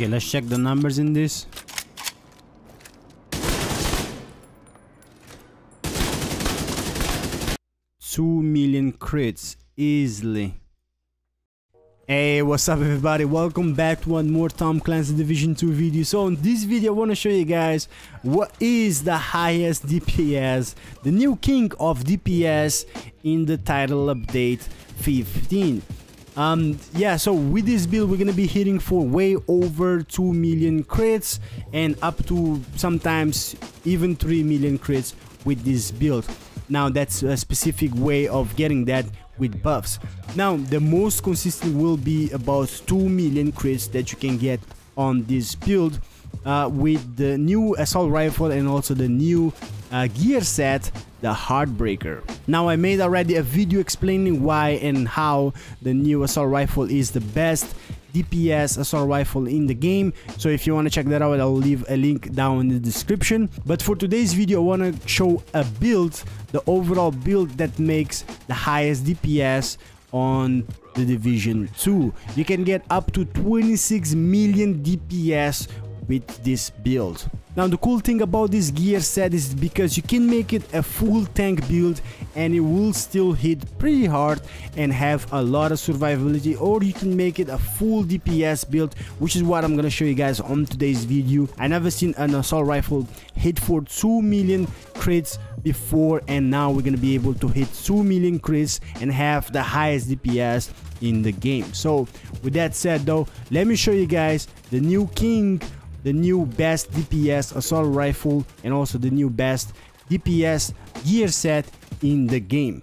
Okay, let's check the numbers in this. $2 million crits easily. Hey, what's up everybody, welcome back to one more Tom Clancy Division 2 video. So in this video I want to show you guys what is the highest DPS, the new king of DPS in the title update 15. Yeah, so with this build we're gonna be hitting for way over 2 million crits and up to sometimes even 3 million crits with this build. Now that's a specific way of getting that with buffs. Now the most consistent will be about 2 million crits that you can get on this build with the new assault rifle and also the new gear set, the Heartbreaker. Now I made already a video explaining why and how the new assault rifle is the best DPS assault rifle in the game, so if you want to check that out I'll leave a link down in the description. But for today's video I want to show a build, the overall build that makes the highest DPS on the Division 2. You can get up to 26 million DPS with this build. Now the cool thing about this gear set is because you can make it a full tank build and it will still hit pretty hard and have a lot of survivability, or you can make it a full DPS build, which is what I'm gonna show you guys on today's video. I never seen an assault rifle hit for 2 million crits before, and now we're gonna be able to hit 2 million crits and have the highest DPS in the game. So with that said though, let me show you guys the new king, the new best DPS assault rifle, and also the new best DPS gear set in the game.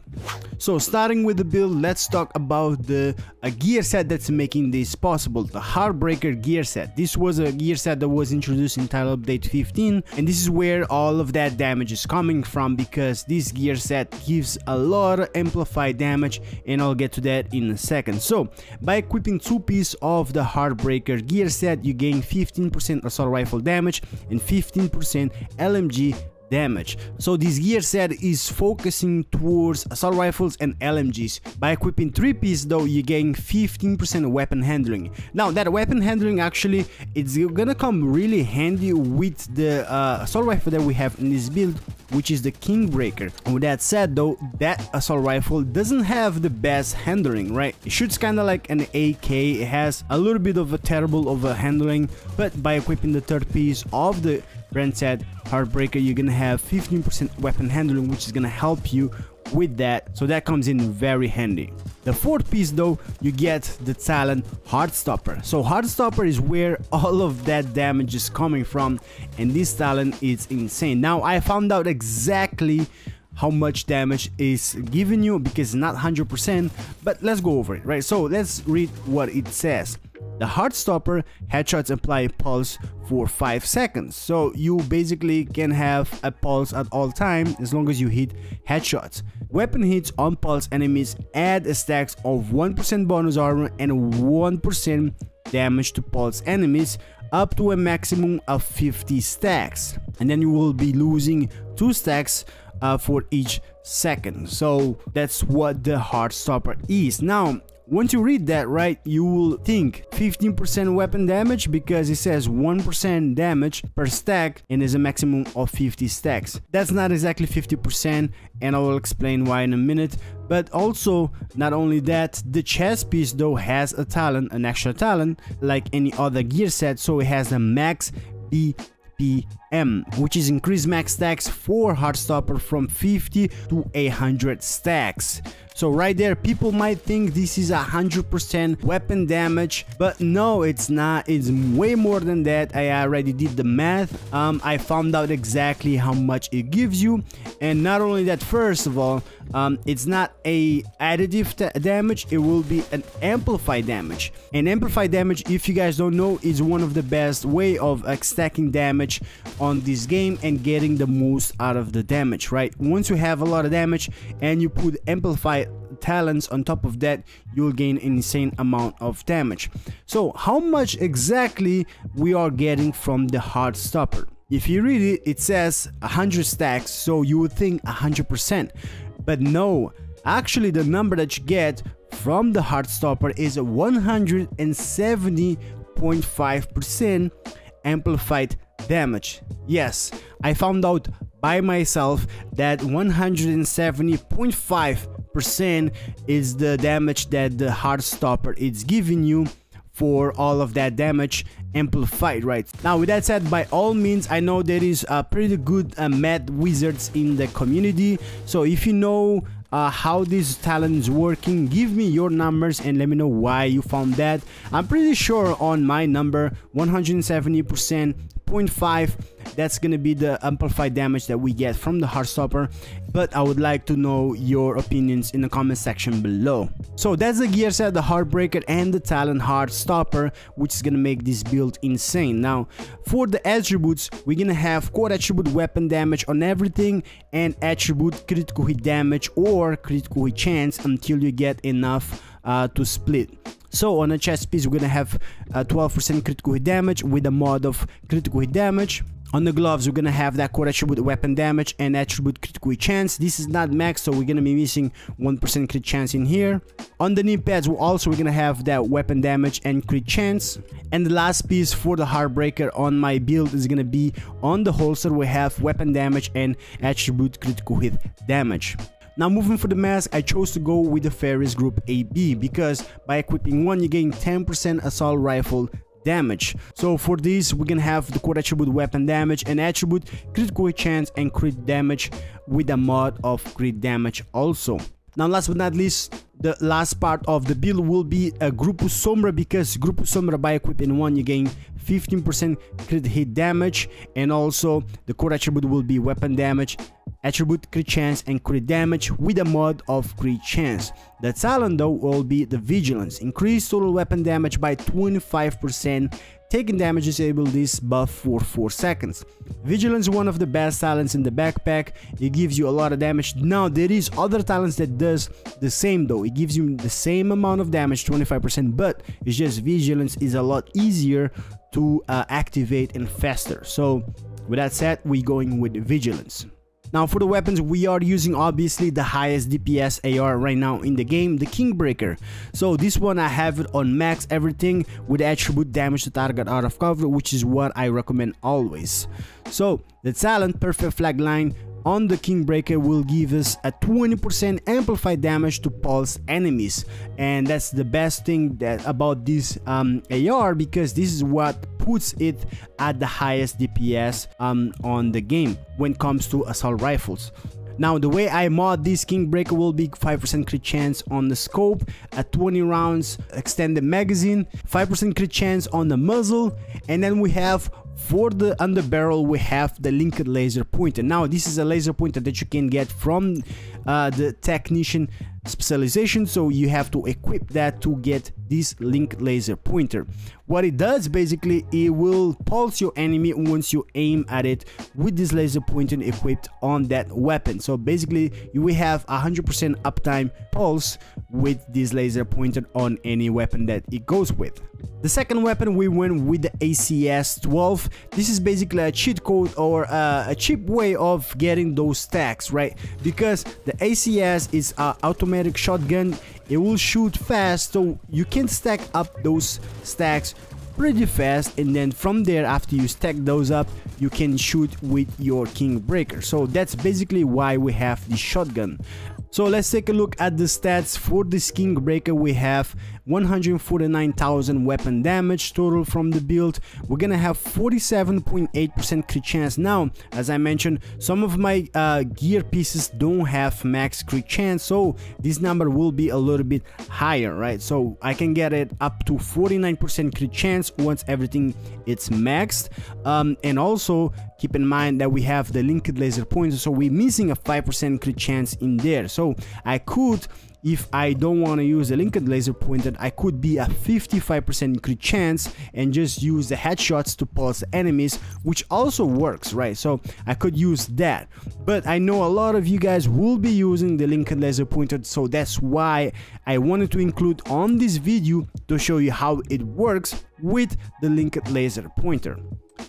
So starting with the build, let's talk about the gear set that's making this possible, the Heartbreaker gear set. This was a gear set that was introduced in title update 15, and this is where all of that damage is coming from, because this gear set gives a lot of amplified damage, and I'll get to that in a second. So by equipping 2 pieces of the Heartbreaker gear set, you gain 15% assault rifle damage and 15% LMG damage. So this gear set is focusing towards assault rifles and LMGs. By equipping 3 pieces though, you gain 15% weapon handling. Now that weapon handling actually it's gonna come really handy with the assault rifle that we have in this build, which is the KINGBREAKER. And with that said though, that assault rifle doesn't have the best handling, right? It shoots kind of like an AK, it has a little bit of a terrible of a handling, but by equipping the 3rd piece of the brand set Heartbreaker, you're gonna have 15% weapon handling, which is gonna help you with that, so that comes in very handy. The 4th piece though, you get the talent Heartstopper. So Heartstopper is where all of that damage is coming from, and this talent is insane. Now I found out exactly how much damage is giving you, because it's not 100%, but let's go over it, right? So let's read what it says. The Heartstopper headshots apply pulse for 5 seconds. So you basically can have a pulse at all time as long as you hit headshots. Weapon hits on pulse enemies add a stacks of 1% bonus armor and 1% damage to pulse enemies, up to a maximum of 50 stacks. And then you will be losing 2 stacks for each second. So that's what the Heartstopper is. Now once you read that, right, you will think 15% weapon damage, because it says 1% damage per stack and there's a maximum of 50 stacks. That's not exactly 50%, and I will explain why in a minute. But also, not only that, the chest piece though has a talent, an extra talent, like any other gear set, so it has a max BPM, which is increased max stacks for Heartstopper from 50 to 100 stacks. So right there, people might think this is 100% weapon damage, but no, it's not. It's way more than that. I already did the math. I found out exactly how much it gives you, and not only that, first of all, it's not a additive damage, it will be an amplified damage. And amplified damage, if you guys don't know, is one of the best way of stacking damage on this game and getting the most out of the damage, right? Once you have a lot of damage and you put amplified talents on top of that, you'll gain an insane amount of damage. So how much exactly we are getting from the Heartstopper? If you read it, it says 100 stacks, so you would think 100%, but no, actually the number that you get from the Heartstopper is 170 0.5% amplified damage. Yes, I found out by myself that 170.5% is the damage that the Heartstopper is giving you for all of that damage amplified. Right now, with that said, by all means, I know there is a pretty good math wizards in the community, so if you know how this talent is working, give me your numbers and let me know why you found that. I'm pretty sure on my number 170.5%, that's gonna be the amplified damage that we get from the Heartstopper, but I would like to know your opinions in the comment section below. So that's the gear set, the Heartbreaker and the talent Heartstopper, which is gonna make this build insane. Now for the attributes, we're gonna have core attribute weapon damage on everything and attribute critical hit damage or critical hit chance until you get enough to split. So on a chest piece, we're gonna have 12% critical hit damage with a mod of critical hit damage. On the gloves, we're gonna have that core attribute weapon damage and attribute critical hit chance. This is not max, so we're gonna be missing 1% crit chance in here. On the knee pads, we're gonna have that weapon damage and crit chance. And the last piece for the Heartbreaker on my build is gonna be on the holster. We have weapon damage and attribute critical hit damage. Now moving for the mask, I chose to go with the Ferris Group AB because by equipping one, you gain 10% assault rifle damage. So for this, we're gonna have the core attribute weapon damage and attribute critical hit chance and crit damage with a mod of crit damage also. Now last but not least, the last part of the build will be a Grupo Sombra, because Grupo Sombra by equipping one, you gain 15% crit hit damage, and also the core attribute will be weapon damage, attribute crit chance and crit damage with a mod of crit chance. The talent though will be the Vigilance, increase total weapon damage by 25%, taking damage disable this buff for 4 seconds. Vigilance is one of the best talents in the backpack. It gives you a lot of damage. Now there is other talents that does the same though. It gives you the same amount of damage, 25%, but it's just Vigilance is a lot easier to activate and faster. So with that said, we're going with Vigilance. Now for the weapons, we are using obviously the highest DPS AR right now in the game, the KINGBREAKER. So this one I have it on max everything with attribute damage to target out of cover, which is what I recommend always. So the talent Perfect Flag Line on the KINGBREAKER will give us a 20% amplified damage to pulse enemies, and that's the best thing about this AR, because this is what puts it at the highest DPS on the game when it comes to assault rifles. Now the way I mod this KINGBREAKER will be 5% crit chance on the scope, a 20 rounds extended magazine, 5% crit chance on the muzzle, and then we have for the underbarrel we have the linked laser pointer. Now this is a laser pointer that you can get from the technician specialization, so you have to equip that to get this linked laser pointer. What it does basically, it will pulse your enemy once you aim at it with this laser pointer equipped on that weapon. So basically you will have 100% uptime pulse with this laser pointer on any weapon that it goes with. The second weapon, we went with the ACS-12. This is basically a cheat code or a cheap way of getting those stacks, right? Because the ACS is an automatic shotgun. It will shoot fast, so you can stack up those stacks pretty fast, and then from there, after you stack those up, you can shoot with your KINGBREAKER. So that's basically why we have the shotgun. So let's take a look at the stats for this KINGBREAKER. We have 149,000 weapon damage total from the build. We're gonna have 47.8% crit chance. Now, as I mentioned, some of my gear pieces don't have max crit chance, so this number will be a little bit higher, right? So I can get it up to 49% crit chance once everything is maxed. And also keep in mind that we have the linked laser pointer, so we're missing a 5% crit chance in there. So I could, if I don't want to use the linked laser pointer, I could be a 55% crit chance and just use the headshots to pulse enemies, which also works, right? So I could use that, but I know a lot of you guys will be using the linked laser pointer, so that's why I wanted to include on this video to show you how it works with the linked laser pointer.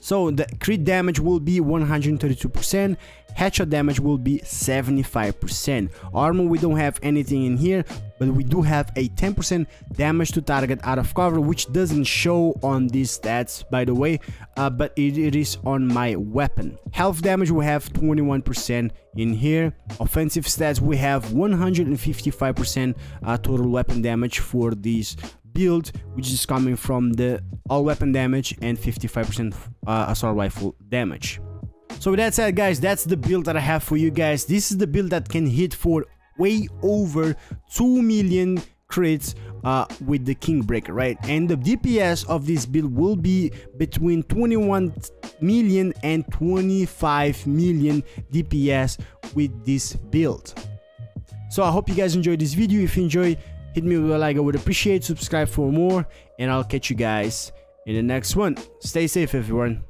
So the crit damage will be 132%, headshot damage will be 75%. Armor, we don't have anything in here, but we do have a 10% damage to target out of cover, which doesn't show on these stats, by the way, but it is on my weapon. Health damage, we have 21% in here. Offensive stats, we have 155% total weapon damage for this build, which is coming from the all weapon damage and 55% assault rifle damage. So with that said, guys, that's the build that I have for you guys. This is the build that can hit for way over 2 million crits with the KINGBREAKER, right? And the DPS of this build will be between 21 million and 25 million DPS with this build. So I hope you guys enjoyed this video. If you enjoyed, hit me with a like, I would appreciate. Subscribe for more, and I'll catch you guys in the next one. Stay safe, everyone.